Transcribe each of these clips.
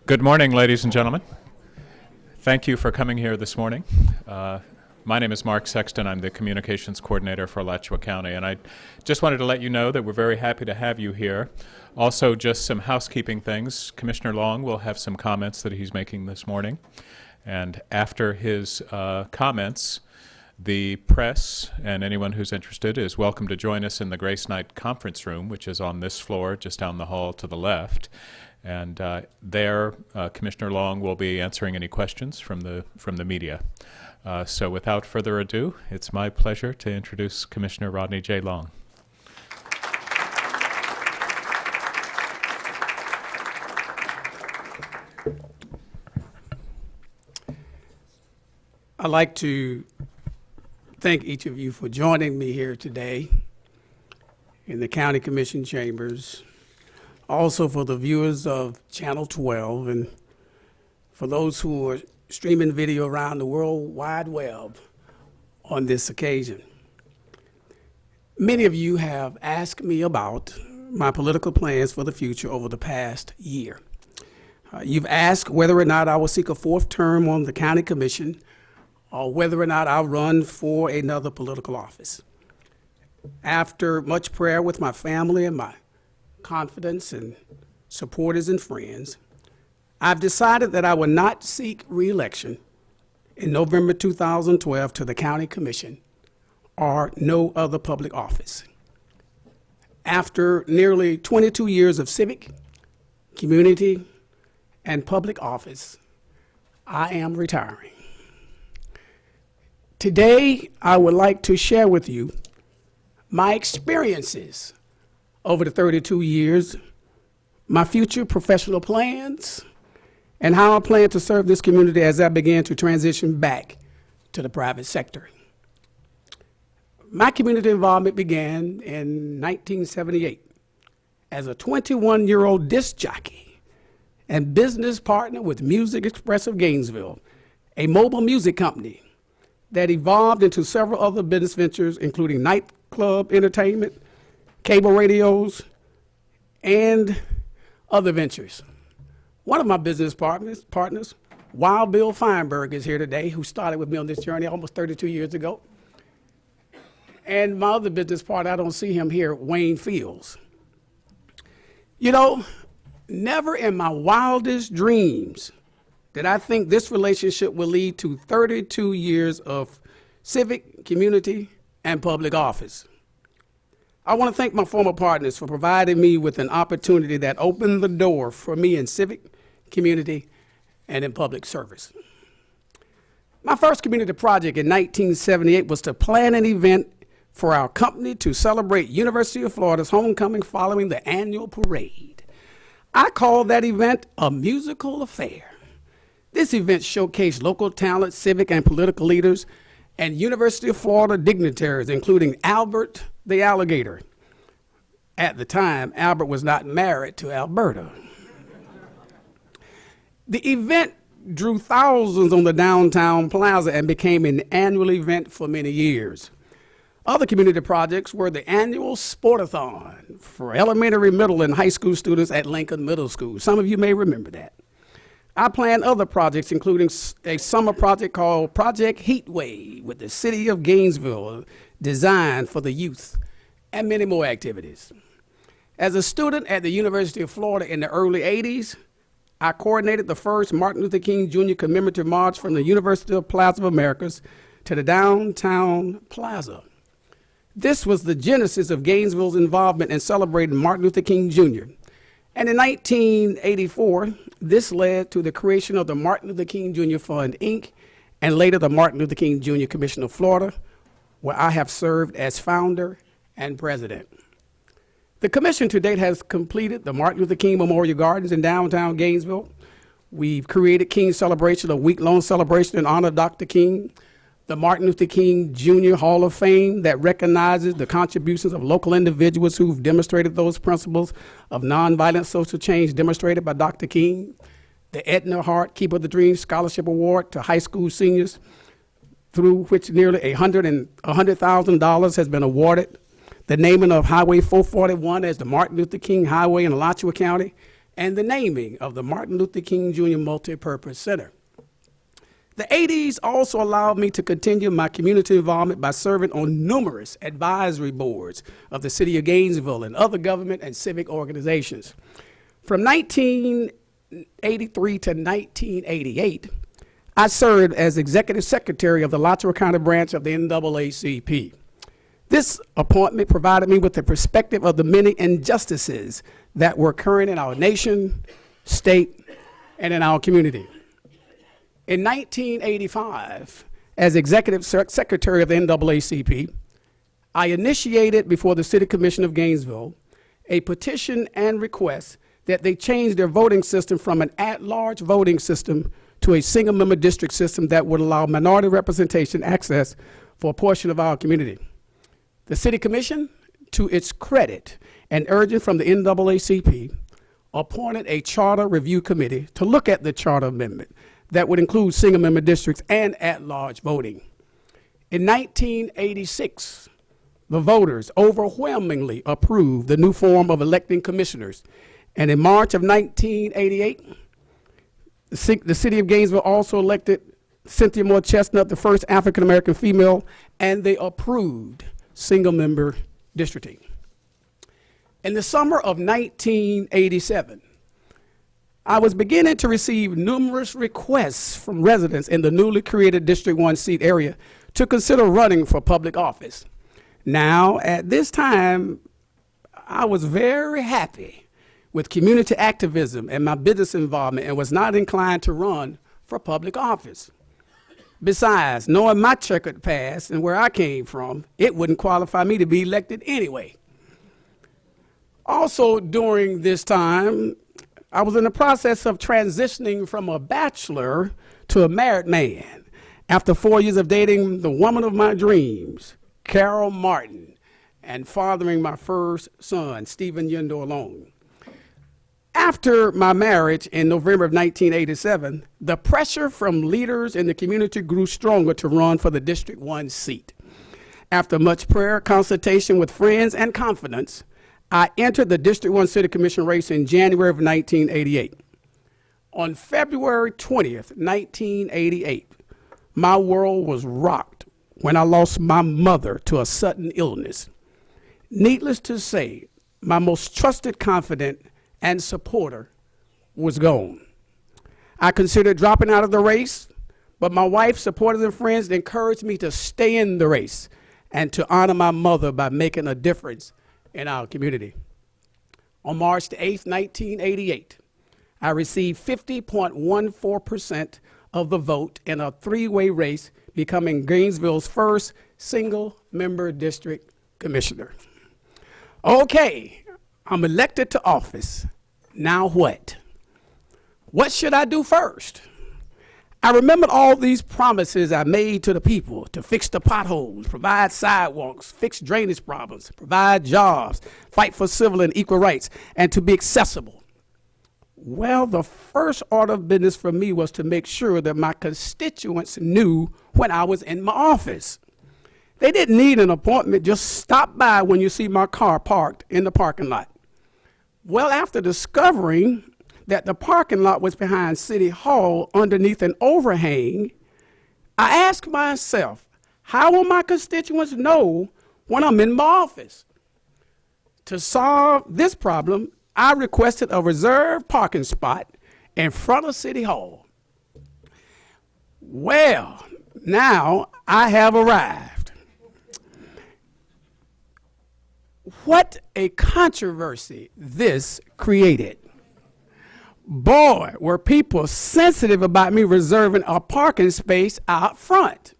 Good morning, ladies and gentlemen. Thank you for coming here this morning. My name is Mark Sexton. I'm the Communications Coordinator for Alachua County, and I just wanted to let you know that we're very happy to have you here. Also, just some housekeeping things. Commissioner Long will have some comments that he's making this morning, and after his comments, the press and anyone who's interested is welcome to join us in the Grace Night Conference Room, which is on this floor, just down the hall to the left. And there, Commissioner Long will be answering any questions from the media. So without further ado, it's my pleasure to introduce Commissioner Rodney J. Long. I'd like to thank each of you for joining me here today in the County Commission chambers, also for the viewers of Channel 12, and for those who are streaming video around the World Wide Web on this occasion. Many of you have asked me about my political plans for the future over the past year. You've asked whether or not I will seek a fourth term on the County Commission or whether or not I'll run for another political office. After much prayer with my family and my confidence and supporters and friends, I've decided that I will not seek re-election in November 2012 to the County Commission or no other public office. After nearly 22 years of civic, community, and public office, I am retiring. Today, I would like to share with you my experiences over the 32 years, my future professional plans, and how I plan to serve this community as I begin to transition back to the private sector. My community involvement began in 1978 as a 21-year-old disc jockey and business partner with Music Express of Gainesville, a mobile music company that evolved into several other business ventures, including nightclub entertainment, cable radios, and other ventures. One of my business partners, Wild Bill Feinberg, is here today, who started with me on this journey almost 32 years ago. And my other business partner, I don't see him here, Wayne Fields. You know, never in my wildest dreams did I think this relationship will lead to 32 years of civic, community, and public office. I want to thank my former partners for providing me with an opportunity that opened the door for me in civic, community, and in public service. My first community project in 1978 was to plan an event for our company to celebrate University of Florida's homecoming following the annual parade. I called that event a musical affair. This event showcased local talent, civic and political leaders, and University of Florida dignitaries, including Albert the Alligator. At the time, Albert was not married to Alberta. The event drew thousands on the downtown plaza and became an annual event for many years. Other community projects were the annual Sportathon for elementary, middle, and high school students at Lincoln Middle School. Some of you may remember that. I planned other projects, including a summer project called Project Heatwave with the city of Gainesville, designed for the youth, and many more activities. As a student at the University of Florida in the early 80s, I coordinated the first Martin Luther King Jr. commemorative march from the University of Plaza of Americas to the downtown plaza. This was the genesis of Gainesville's involvement in celebrating Martin Luther King Jr. And in 1984, this led to the creation of the Martin Luther King Jr. Fund, Inc., and later the Martin Luther King Jr. Commission of Florida, where I have served as founder and president. The commission to date has completed the Martin Luther King Memorial Gardens in downtown Gainesville. We've created King Celebration, a week-long celebration in honor of Dr. King, the Martin Luther King Jr. Hall of Fame that recognizes the contributions of local individuals who've demonstrated those principles of nonviolent social change demonstrated by Dr. King, the Edna Hart Keeper of the Dream Scholarship Award to high school seniors, through which nearly $100,000 has been awarded, the naming of Highway 441 as the Martin Luther King Highway in Alachua County, and the naming of the Martin Luther King Jr. Multipurpose Center. The 80s also allowed me to continue my community involvement by serving on numerous advisory boards of the city of Gainesville and other government and civic organizations. From 1983 to 1988, I served as executive secretary of the Alachua County branch of the NAACP. This appointment provided me with the perspective of the many injustices that were occurring in our nation, state, and in our community. In 1985, as executive secretary of the NAACP, I initiated before the City Commission of Gainesville a petition and request that they change their voting system from an at-large voting system to a single-member district system that would allow minority representation access for a portion of our community. The City Commission, to its credit and urging from the NAACP, appointed a charter review committee to look at the charter amendment that would include single-member districts and at-large voting. In 1986, the voters overwhelmingly approved the new form of electing commissioners. And in March of 1988, the city of Gainesville also elected Cynthia Moore Chestnut, the first African-American female, and they approved single-member districting. In the summer of 1987, I was beginning to receive numerous requests from residents in the newly created District 1 seat area to consider running for public office. Now, at this time, I was very happy with community activism and my business involvement and was not inclined to run for public office. Besides, knowing my checkered past and where I came from, it wouldn't qualify me to be elected anyway. Also, during this time, I was in the process of transitioning from a bachelor to a married man after 4 years of dating the woman of my dreams, Carol Martin, and fathering my first son, Stephen Yendo, alone. After my marriage in November of 1987, the pressure from leaders in the community grew stronger to run for the District 1 seat. After much prayer, consultation with friends, and confidence, I entered the District 1 City Commission race in January of 1988. On February 20th, 1988, my world was rocked when I lost my mother to a sudden illness. Needless to say, my most trusted confidant and supporter was gone. I considered dropping out of the race, but my wife, supporters, and friends encouraged me to stay in the race and to honor my mother by making a difference in our community. On March the 8th, 1988, I received 50.14% of the vote in a three-way race, becoming Gainesville's first single-member district commissioner. Okay, I'm elected to office. Now what? What should I do first? I remembered all these promises I made to the people to fix the potholes, provide sidewalks, fix drainage problems, provide jobs, fight for civil and equal rights, and to be accessible. Well, the first order of business for me was to make sure that my constituents knew when I was in my office. They didn't need an appointment, just stop by when you see my car parked in the parking lot. Well, after discovering that the parking lot was behind City Hall underneath an overhang, I asked myself, how will my constituents know when I'm in my office? To solve this problem, I requested a reserved parking spot in front of City Hall. Well, now I have arrived. What a controversy this created. Boy, were people sensitive about me reserving a parking space out front.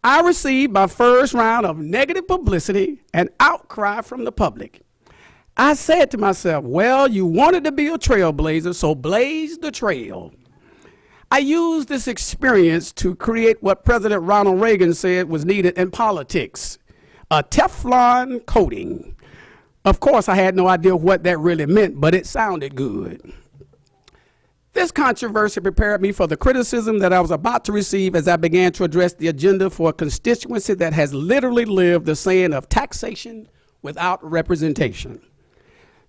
I received my first round of negative publicity and outcry from the public. I said to myself, well, you wanted to be a trailblazer, so blaze the trail. I used this experience to create what President Ronald Reagan said was needed in politics, a Teflon coating. Of course, I had no idea what that really meant, but it sounded good. This controversy prepared me for the criticism that I was about to receive as I began to address the agenda for a constituency that has literally lived the saying of taxation without representation.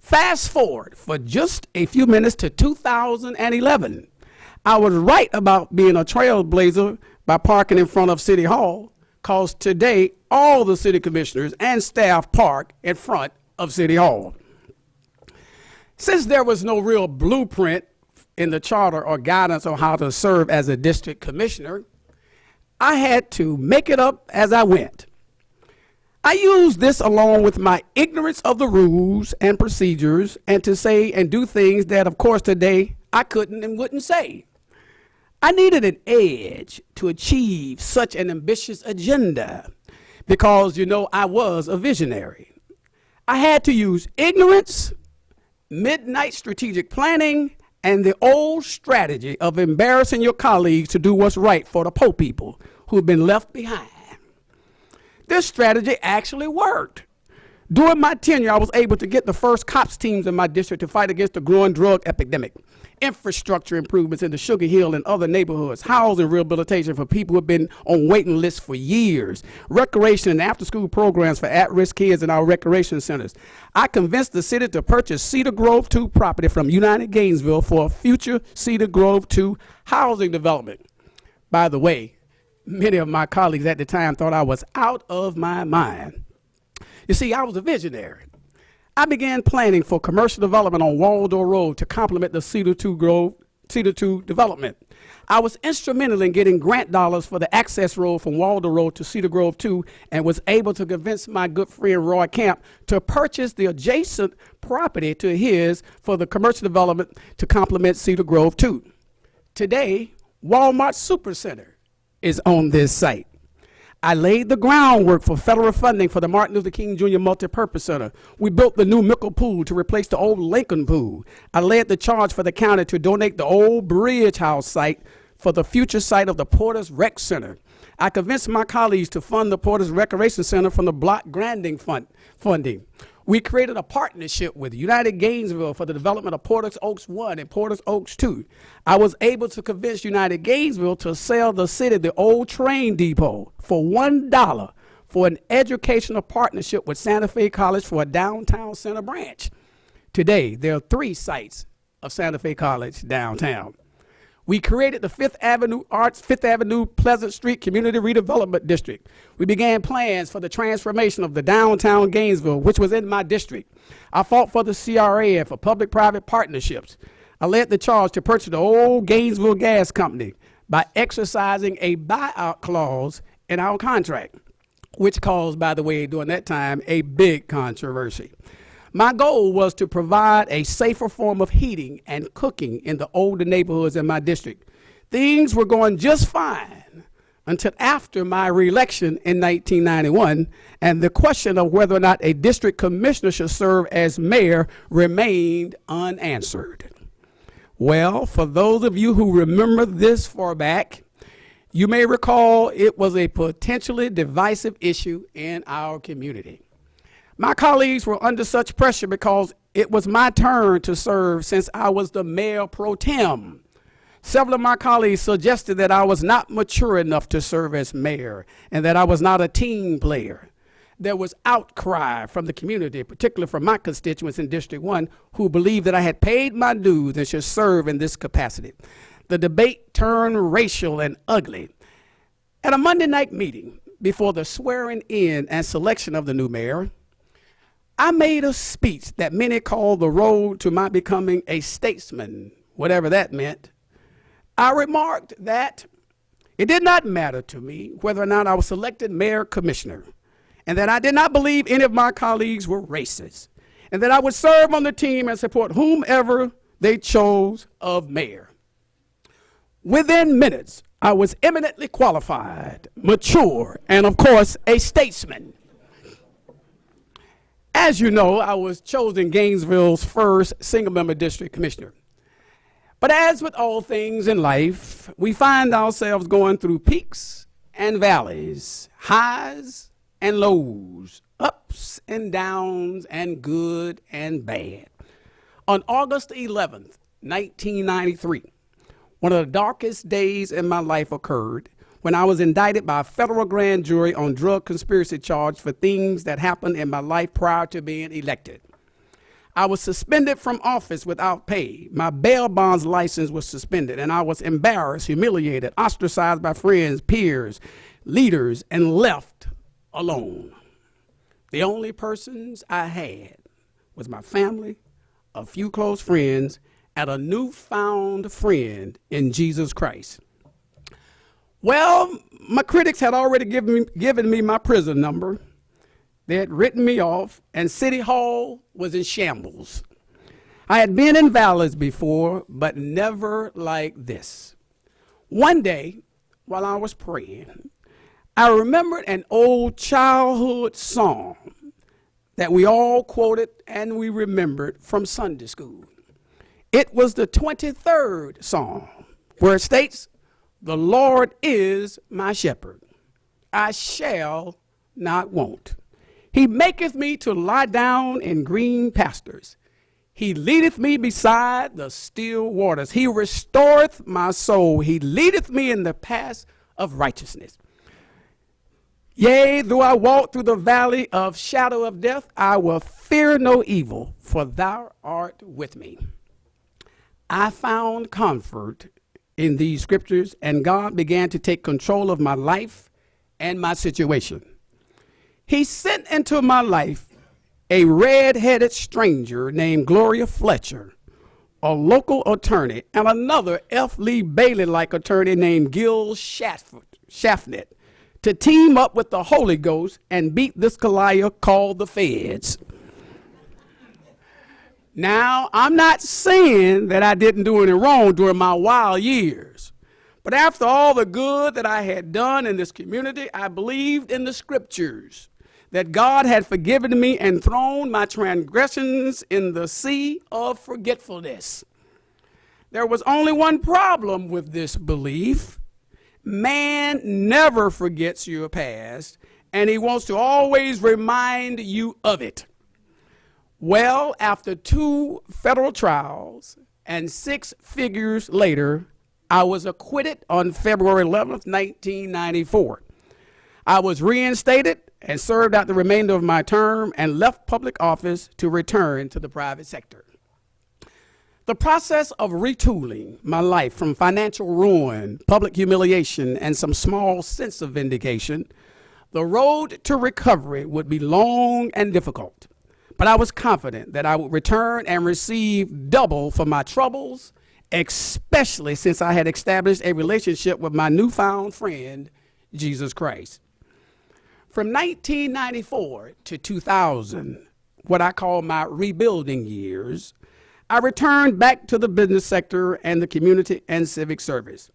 Fast forward for just a few minutes to 2011. I was right about being a trailblazer by parking in front of City Hall, because today all the city commissioners and staff park in front of City Hall. Since there was no real blueprint in the charter or guidance on how to serve as a district commissioner, I had to make it up as I went. I used this along with my ignorance of the rules and procedures and to say and do things that, of course, today I couldn't and wouldn't say. I needed an edge to achieve such an ambitious agenda because, I was a visionary. I had to use ignorance, midnight strategic planning, and the old strategy of embarrassing your colleagues to do what's right for the poor people who've been left behind. This strategy actually worked. During my tenure, I was able to get the first COPS teams in my district to fight against the growing drug epidemic, infrastructure improvements in the Sugar Hill and other neighborhoods, housing rehabilitation for people who have been on waiting lists for years, recreation and after-school programs for at-risk kids in our recreation centers. I convinced the city to purchase Cedar Grove 2 property from United Gainesville for a future Cedar Grove 2 housing development. By the way, many of my colleagues at the time thought I was out of my mind. You see, I was a visionary. I began planning for commercial development on Waldo Road to complement the Cedar 2 development. I was instrumental in getting grant dollars for the access road from Waldo Road to Cedar Grove 2 and was able to convince my good friend Roy Camp to purchase the adjacent property to his for the commercial development to complement Cedar Grove 2. Today, Walmart Supercenter is on this site. I laid the groundwork for federal funding for the Martin Luther King Jr. Multipurpose Center. We built the new Mickle Pool to replace the old Lincoln Pool. I led the charge for the county to donate the old Bridge House site for the future site of the Porter's Rec Center. I convinced my colleagues to fund the Porter's Recreation Center from the block granting funding. We created a partnership with United Gainesville for the development of Porter's Oaks 1 and Porter's Oaks 2. I was able to convince United Gainesville to sell the city the old train depot for $1 for an educational partnership with Santa Fe College for a downtown center branch. Today, there are 3 sites of Santa Fe College downtown. We created the Fifth Avenue Pleasant Street Community Redevelopment District. We began plans for the transformation of the downtown Gainesville, which was in my district. I fought for the CRA and for public-private partnerships. I led the charge to purchase the old Gainesville Gas Company by exercising a buyout clause in our contract, which caused, by the way, during that time, a big controversy. My goal was to provide a safer form of heating and cooking in the older neighborhoods in my district. Things were going just fine until after my reelection in 1991, and the question of whether or not a district commissioner should serve as mayor remained unanswered. Well, for those of you who remember this far back, you may recall it was a potentially divisive issue in our community. My colleagues were under such pressure because it was my turn to serve since I was the mayor pro tem. Several of my colleagues suggested that I was not mature enough to serve as mayor and that I was not a team player. There was outcry from the community, particularly from my constituents in District 1, who believed that I had paid my dues and should serve in this capacity. The debate turned racial and ugly. At a Monday night meeting before the swearing in and selection of the new mayor, I made a speech that many call the road to my becoming a statesman, whatever that meant. I remarked that it did not matter to me whether or not I was selected mayor commissioner, and that I did not believe any of my colleagues were racist, and that I would serve on the team and support whomever they chose of mayor. Within minutes, I was eminently qualified, mature, and of course, a statesman. As you know, I was chosen Gainesville's first single-member district commissioner. But as with all things in life, we find ourselves going through peaks and valleys, highs and lows, ups and downs, and good and bad. On August 11th, 1993, one of the darkest days in my life occurred when I was indicted by a federal grand jury on drug conspiracy charge for things that happened in my life prior to being elected. I was suspended from office without pay. My bail bonds license was suspended, and I was embarrassed, humiliated, ostracized by friends, peers, leaders, and left alone. The only persons I had was my family, a few close friends, and a newfound friend in Jesus Christ. Well, my critics had already given me my prison number. They had written me off, and City Hall was in shambles. I had been in valleys before, but never like this. One day, while I was praying, I remembered an old childhood song that we all quoted and we remembered from Sunday school. It was the 23rd Psalm, where it states, "The Lord is my shepherd. I shall not want. He maketh me to lie down in green pastures. He leadeth me beside the still waters. He restoreth my soul. He leadeth me in the paths of righteousness. Yea, though I walk through the valley of shadow of death, I will fear no evil, for thou art with me." I found comfort in these scriptures, and God began to take control of my life and my situation. He sent into my life a red-headed stranger named Gloria Fletcher, a local attorney, and another F. Lee Bailey-like attorney named Gil Shaffnet, to team up with the Holy Ghost and beat this Goliath called the feds. Now, I'm not saying that I didn't do any wrong during my wild years, but after all the good that I had done in this community, I believed in the scriptures that God had forgiven me and thrown my transgressions in the sea of forgetfulness. There was only one problem with this belief. Man never forgets your past, and he wants to always remind you of it. Well, after 2 federal trials and 6 figures later, I was acquitted on February 11th, 1994. I was reinstated and served out the remainder of my term and left public office to return to the private sector. The process of retooling my life from financial ruin, public humiliation, and some small sense of vindication, the road to recovery would be long and difficult. But I was confident that I would return and receive double for my troubles, especially since I had established a relationship with my newfound friend, Jesus Christ. From 1994 to 2000, what I call my rebuilding years, I returned back to the business sector and the community and civic service.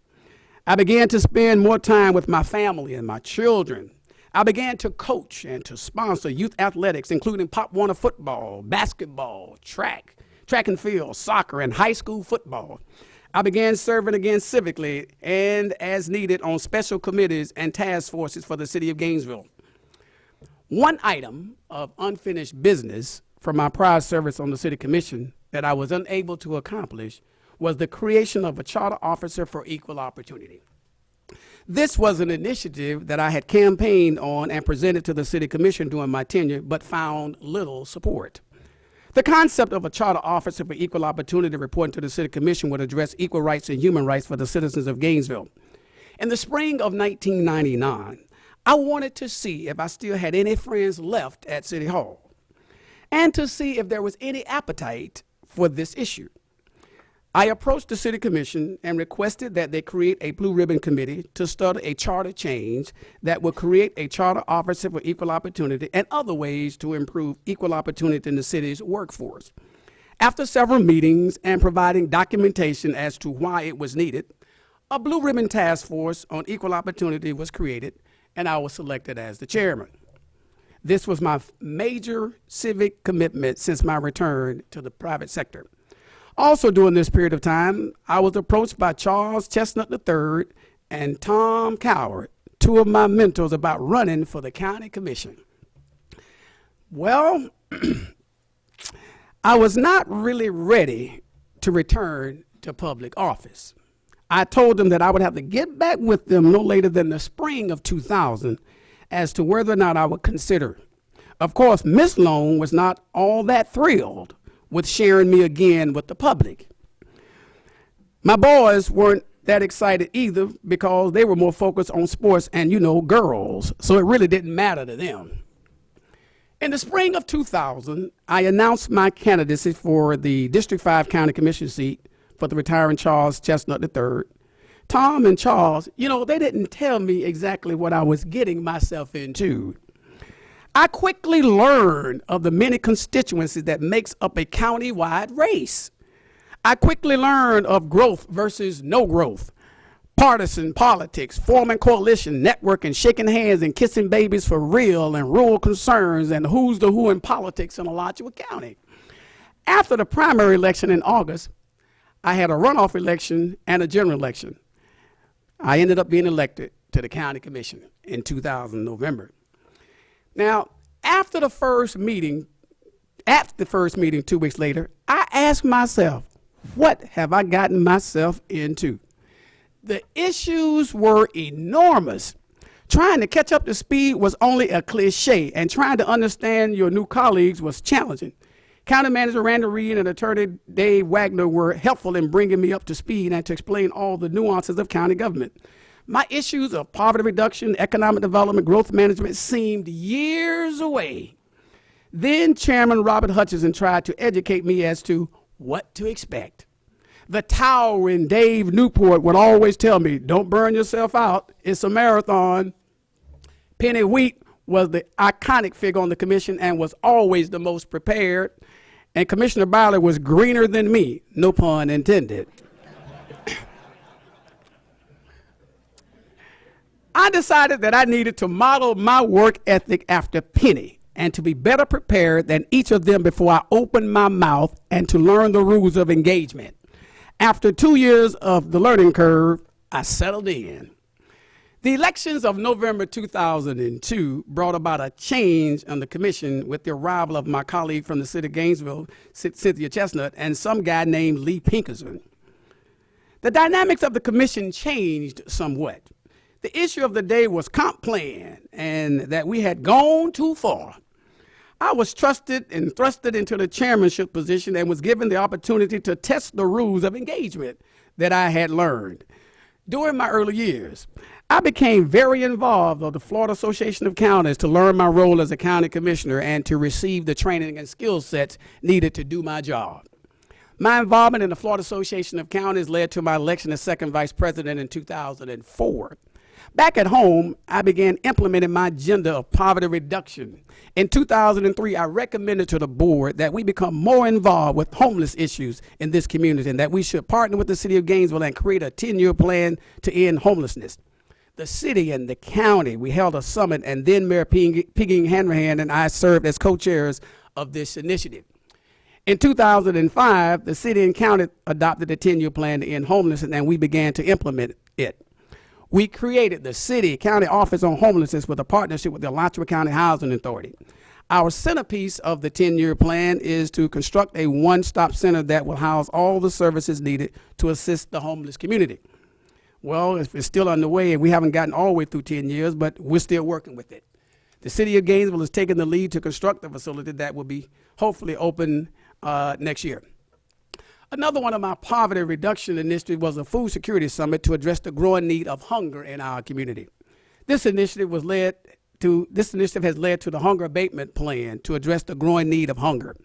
I began to spend more time with my family and my children. I began to coach and to sponsor youth athletics, including Pop Warner football, basketball, track and field, soccer, and high school football. I began serving again civically and as needed on special committees and task forces for the city of Gainesville. One item of unfinished business from my prior service on the city commission that I was unable to accomplish was the creation of a charter officer for equal opportunity. This was an initiative that I had campaigned on and presented to the city commission during my tenure, but found little support. The concept of a charter officer for equal opportunity reporting to the city commission would address equal rights and human rights for the citizens of Gainesville. In the spring of 1999, I wanted to see if I still had any friends left at City Hall and to see if there was any appetite for this issue. I approached the city commission and requested that they create a blue ribbon committee to study a charter change that would create a charter officer for equal opportunity and other ways to improve equal opportunity in the city's workforce. After several meetings and providing documentation as to why it was needed, a blue ribbon task force on equal opportunity was created, and I was selected as the chairman. This was my major civic commitment since my return to the private sector. Also during this period of time, I was approached by Charles Chestnut III and Tom Coward, 2 of my mentors, about running for the county commission. Well, I was not really ready to return to public office. I told them that I would have to get back with them no later than the spring of 2000 as to whether or not I would consider. Of course, Miss Long was not all that thrilled with sharing me again with the public. My boys weren't that excited either because they were more focused on sports and, girls, so it really didn't matter to them. In the spring of 2000, I announced my candidacy for the District 5 County Commission seat for the retiring Charles Chestnut III. Tom and Charles, they didn't tell me exactly what I was getting myself into. I quickly learned of the many constituencies that makes up a county-wide race. I quickly learned of growth versus no growth, partisan politics, forming coalition, networking, shaking hands, and kissing babies for real, and rural concerns, and who's the who in politics in Alachua County. After the primary election in August, I had a runoff election and a general election. I ended up being elected to the county commission in 2000 November. Now, after the first meeting 2 weeks later, I asked myself, what have I gotten myself into? The issues were enormous. Trying to catch up to speed was only a cliche, and trying to understand your new colleagues was challenging. County Manager Randy Reed and Attorney Dave Wagner were helpful in bringing me up to speed and to explain all the nuances of county government. My issues of poverty reduction, economic development, growth management seemed years away. Then Chairman Robert Hutchinson tried to educate me as to what to expect. The towering Dave Newport would always tell me, don't burn yourself out, it's a marathon. Penny Wheat was the iconic figure on the commission and was always the most prepared. And Commissioner Byler was greener than me, no pun intended. I decided that I needed to model my work ethic after Penny and to be better prepared than each of them before I opened my mouth and to learn the rules of engagement. After 2 years of the learning curve, I settled in. The elections of November 2002 brought about a change on the commission with the arrival of my colleague from the city of Gainesville, Cynthia Chestnut, and some guy named Lee Pinkerson. The dynamics of the commission changed somewhat. The issue of the day was comp plan and that we had gone too far. I was trusted and thrusted into the chairmanship position and was given the opportunity to test the rules of engagement that I had learned. During my early years, I became very involved with the Florida Association of Counties to learn my role as a county commissioner and to receive the training and skill sets needed to do my job. My involvement in the Florida Association of Counties led to my election as second vice president in 2004. Back at home, I began implementing my agenda of poverty reduction. In 2003, I recommended to the board that we become more involved with homeless issues in this community and that we should partner with the city of Gainesville and create a 10-year plan to end homelessness. The city and the county, we held a summit, and then Mayor Pigging Hanrahan and I served as co-chairs of this initiative. In 2005, the city and county adopted a 10-year plan to end homelessness, and we began to implement it. We created the City-County Office on Homelessness with a partnership with the Alachua County Housing Authority. Our centerpiece of the 10-year plan is to construct a one-stop center that will house all the services needed to assist the homeless community. Well, it's still underway, and we haven't gotten all the way through 10 years, but we're still working with it. The city of Gainesville has taken the lead to construct the facility that will be hopefully open next year. Another one of my poverty reduction initiatives was a food security summit to address the growing need of hunger in our community. This initiative has led to the hunger abatement plan to address the growing need of hunger.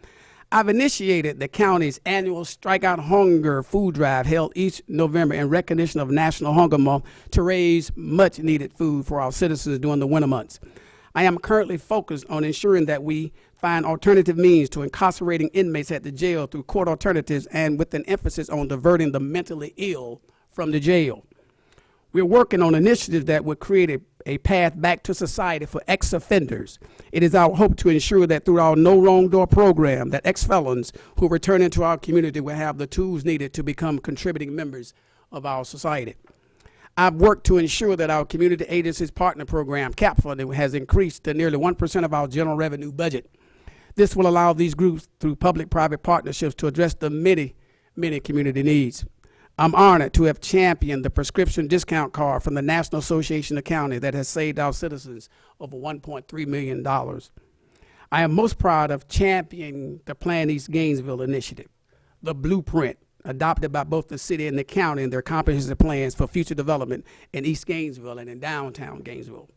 I've initiated the county's annual Strike Out Hunger food drive held each November in recognition of National Hunger Month to raise much needed food for our citizens during the winter months. I am currently focused on ensuring that we find alternative means to incarcerating inmates at the jail through court alternatives and with an emphasis on diverting the mentally ill from the jail. We're working on initiatives that would create a path back to society for ex-offenders. It is our hope to ensure that through our No Wrong Door program, that ex-felons who return into our community will have the tools needed to become contributing members of our society. I've worked to ensure that our community agencies partner program, CAP funding, has increased to nearly 1% of our general revenue budget. This will allow these groups through public-private partnerships to address the many, many community needs. I'm honored to have championed the prescription discount card from the National Association of Counties that has saved our citizens over $1.3 million. I am most proud of championing the Plan East Gainesville initiative, the blueprint adopted by both the city and the county in their comprehensive plans for future development in East Gainesville and in downtown Gainesville.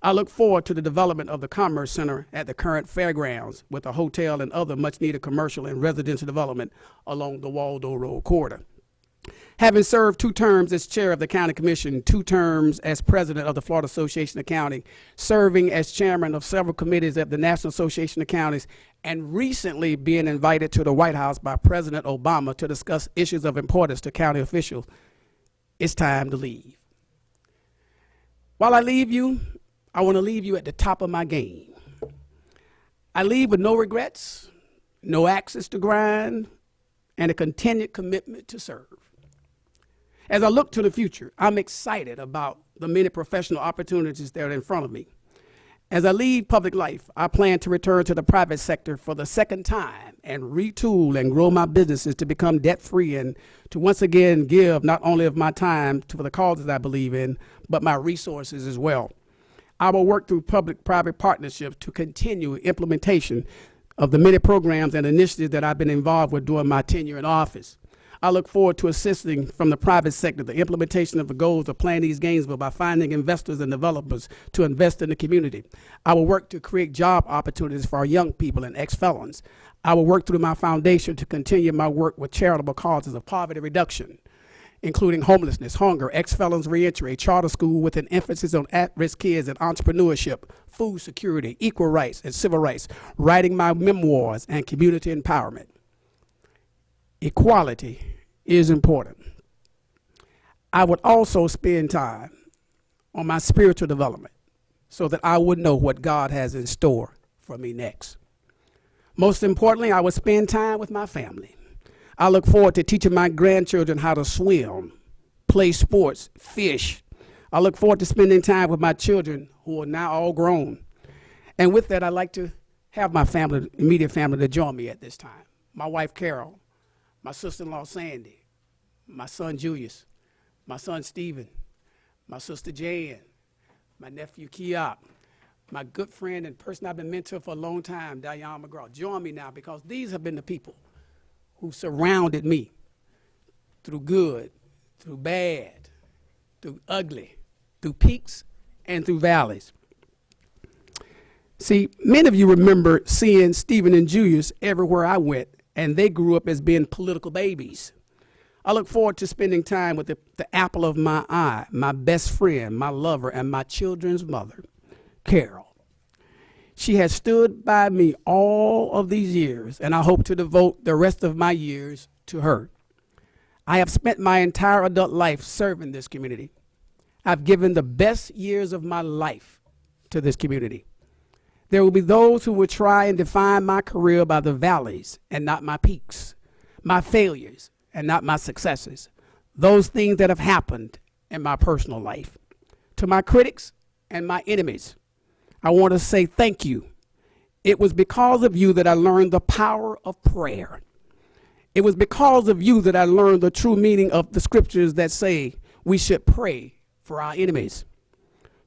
I look forward to the development of the Commerce Center at the current fairgrounds with a hotel and other much-needed commercial and residential development along the Waldo Road corridor. Having served 2 terms as chair of the county commission, 2 terms as president of the Florida Association of County, serving as chairman of several committees at the National Association of Counties, and recently being invited to the White House by President Obama to discuss issues of importance to county officials, it's time to leave. While I leave you, I want to leave you at the top of my game. I leave with no regrets, no axes to grind, and a continued commitment to serve. As I look to the future, I'm excited about the many professional opportunities that are in front of me. As I leave public life, I plan to return to the private sector for the second time and retool and grow my businesses to become debt-free and to once again give not only of my time to the causes I believe in, but my resources as well. I will work through public-private partnerships to continue implementation of the many programs and initiatives that I've been involved with during my tenure in office. I look forward to assisting from the private sector the implementation of the goals of Plan East Gainesville by finding investors and developers to invest in the community. I will work to create job opportunities for our young people and ex-felons. I will work through my foundation to continue my work with charitable causes of poverty reduction, including homelessness, hunger, ex-felons reentry, a charter school with an emphasis on at-risk kids and entrepreneurship, food security, equal rights and civil rights, writing my memoirs, and community empowerment. Equality is important. I would also spend time on my spiritual development so that I would know what God has in store for me next. Most importantly, I would spend time with my family. I look forward to teaching my grandchildren how to swim, play sports, fish. I look forward to spending time with my children who are now all grown. And with that, I'd like to have my family, immediate family, to join me at this time. My wife, Carol, my sister-in-law, Sandy, my son, Julius, my son, Stephen, my sister, Jan, my nephew, Kiop, my good friend and person I've been mentoring for a long time, Diane McGraw. Join me now because these have been the people who surrounded me through good, through bad, through ugly, through peaks and through valleys. See, many of you remember seeing Stephen and Julius everywhere I went, and they grew up as being political babies. I look forward to spending time with the apple of my eye, my best friend, my lover, and my children's mother, Carol. She has stood by me all of these years, and I hope to devote the rest of my years to her. I have spent my entire adult life serving this community. I've given the best years of my life to this community. There will be those who will try and define my career by the valleys and not my peaks, my failures and not my successes, those things that have happened in my personal life. To my critics and my enemies, I want to say thank you. It was because of you that I learned the power of prayer. It was because of you that I learned the true meaning of the scriptures that say we should pray for our enemies.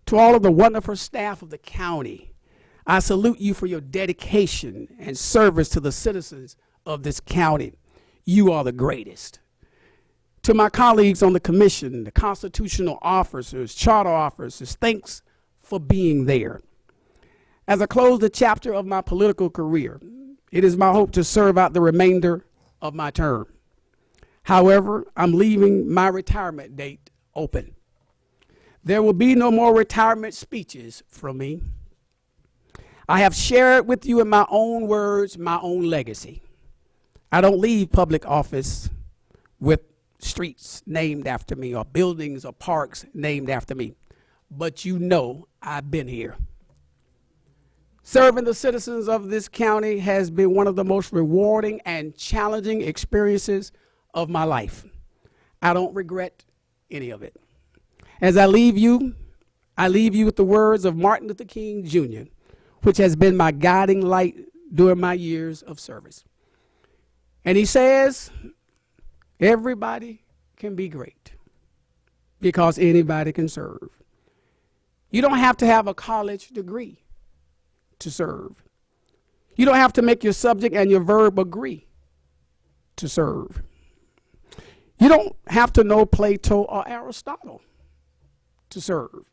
To all of the wonderful staff of the county, I salute you for your dedication and service to the citizens of this county. You are the greatest. To my colleagues on the commission, the constitutional officers, charter officers, thanks for being there. As I close the chapter of my political career, it is my hope to serve out the remainder of my term. However, I'm leaving my retirement date open. There will be no more retirement speeches from me. I have shared with you in my own words, my own legacy. I don't leave public office with streets named after me or buildings or parks named after me, but you know I've been here. Serving the citizens of this county has been one of the most rewarding and challenging experiences of my life. I don't regret any of it. As I leave you with the words of Martin Luther King Jr., which has been my guiding light during my years of service. And he says, everybody can be great because anybody can serve. You don't have to have a college degree to serve. You don't have to make your subject and your verb agree to serve. You don't have to know Plato or Aristotle to serve.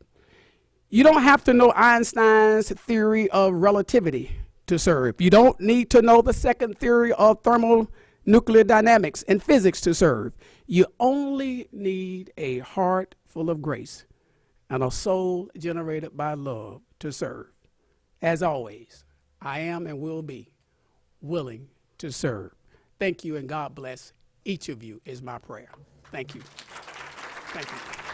You don't have to know Einstein's theory of relativity to serve. You don't need to know the second theory of thermonuclear dynamics and physics to serve. You only need a heart full of grace and a soul generated by love to serve. As always, I am and will be willing to serve. Thank you, and God bless each of you is my prayer. Thank you. Thank you.